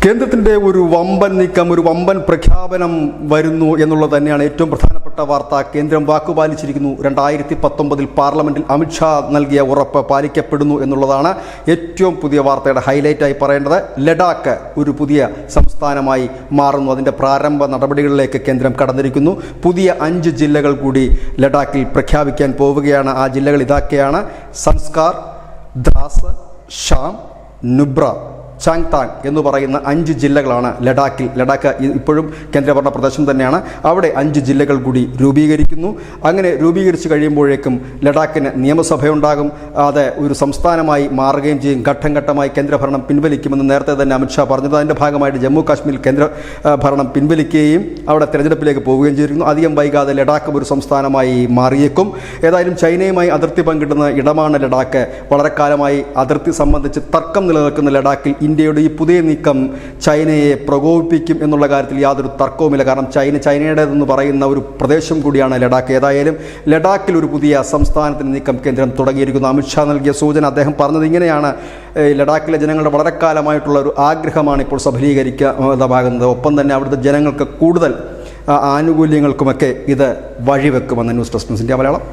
കേന്ദ്രത്തിൻ്റെ ഒരു വമ്പൻ നീക്കം, ഒരു വമ്പൻ പ്രഖ്യാപനം വരുന്നു എന്നുള്ളത് തന്നെയാണ് ഏറ്റവും പ്രധാനപ്പെട്ട വാർത്ത. കേന്ദ്രം വാക്കുപാലിച്ചിരിക്കുന്നു. 2019 പാർലമെന്റിൽ അമിത്ഷാ നൽകിയ ഉറപ്പ് പാലിക്കപ്പെടുന്നു എന്നുള്ളതാണ് ഏറ്റവും പുതിയ വാർത്തയുടെ ഹൈലൈറ്റായി പറയേണ്ടത്. ലഡാക്ക് ഒരു പുതിയ സംസ്ഥാനമായി മാറുന്നു. അതിൻ്റെ പ്രാരംഭ നടപടികളിലേക്ക് കേന്ദ്രം കടന്നിരിക്കുന്നു. പുതിയ 5 ജില്ലകൾ കൂടി ലഡാക്കിൽ പ്രഖ്യാപിക്കാൻ പോവുകയാണ്. ആ ജില്ലകൾ ഇതൊക്കെയാണ്: സംസ്കാർ, ദ്രാസ്, ഷാം, നുബ്ര, ചാങ്താങ് എന്ന് പറയുന്ന 5 ജില്ലകളാണ് ലഡാക്കിൽ. ലഡാക്ക് ഇപ്പോഴും കേന്ദ്രഭരണ പ്രദേശം തന്നെയാണ്. അവിടെ 5 ജില്ലകൾ കൂടി രൂപീകരിക്കുന്നു. അങ്ങനെ രൂപീകരിച്ച് കഴിയുമ്പോഴേക്കും ലഡാക്കിന് നിയമസഭയുണ്ടാകും. അത് ഒരു സംസ്ഥാനമായി മാറുകയും ചെയ്യും. ഘട്ടം ഘട്ടമായി കേന്ദ്രഭരണം പിൻവലിക്കുമെന്ന് നേരത്തെ തന്നെ അമിത്ഷാ പറഞ്ഞത്. അതിൻ്റെ ഭാഗമായിട്ട് ജമ്മു കാശ്മീരിൽ കേന്ദ്ര ഭരണം പിൻവലിക്കുകയും അവിടെ തെരഞ്ഞെടുപ്പിലേക്ക് പോവുകയും ചെയ്തിരിക്കുന്നു. അധികം വൈകാതെ ലഡാക്ക് ഒരു സംസ്ഥാനമായി മാറിയേക്കും. ഏതായാലും ചൈനയുമായി അതിർത്തി പങ്കിടുന്ന ഇടമാണ് ലഡാക്ക്. വളരെ കാലമായി അതിർത്തി സംബന്ധിച്ച് തർക്കം നിലനിൽക്കുന്ന ലഡാക്കിൽ ഇന്ത്യയുടെ ഈ പുതിയ നീക്കം ചൈനയെ പ്രകോപിപ്പിക്കും എന്നുള്ള കാര്യത്തിൽ യാതൊരു തർക്കവുമില്ല. കാരണം ചൈനയുടേതെന്ന് പറയുന്ന ഒരു പ്രദേശം കൂടിയാണ് ലഡാക്ക്. ഏതായാലും ലഡാക്കിൽ ഒരു പുതിയ സംസ്ഥാനത്തിന് നീക്കം കേന്ദ്രം തുടങ്ങിയിരിക്കുന്നു. അമിത്ഷാ നൽകിയ സൂചന, അദ്ദേഹം പറഞ്ഞത് ഇങ്ങനെയാണ്: ലഡാക്കിലെ ജനങ്ങളുടെ വളരെ കാലമായിട്ടുള്ള ഒരു ആഗ്രഹമാണ് ഇപ്പോൾ സഫലീകരിക്കാതാകുന്നത്. ഒപ്പം തന്നെ അവിടുത്തെ ജനങ്ങൾക്ക് കൂടുതൽ ആനുകൂല്യങ്ങൾക്കുമൊക്കെ ഇത് വഴിവെക്കുമെന്ന് ന്യൂസ് ഡെസ്ക് ഇന്ത്യ മലയാളം.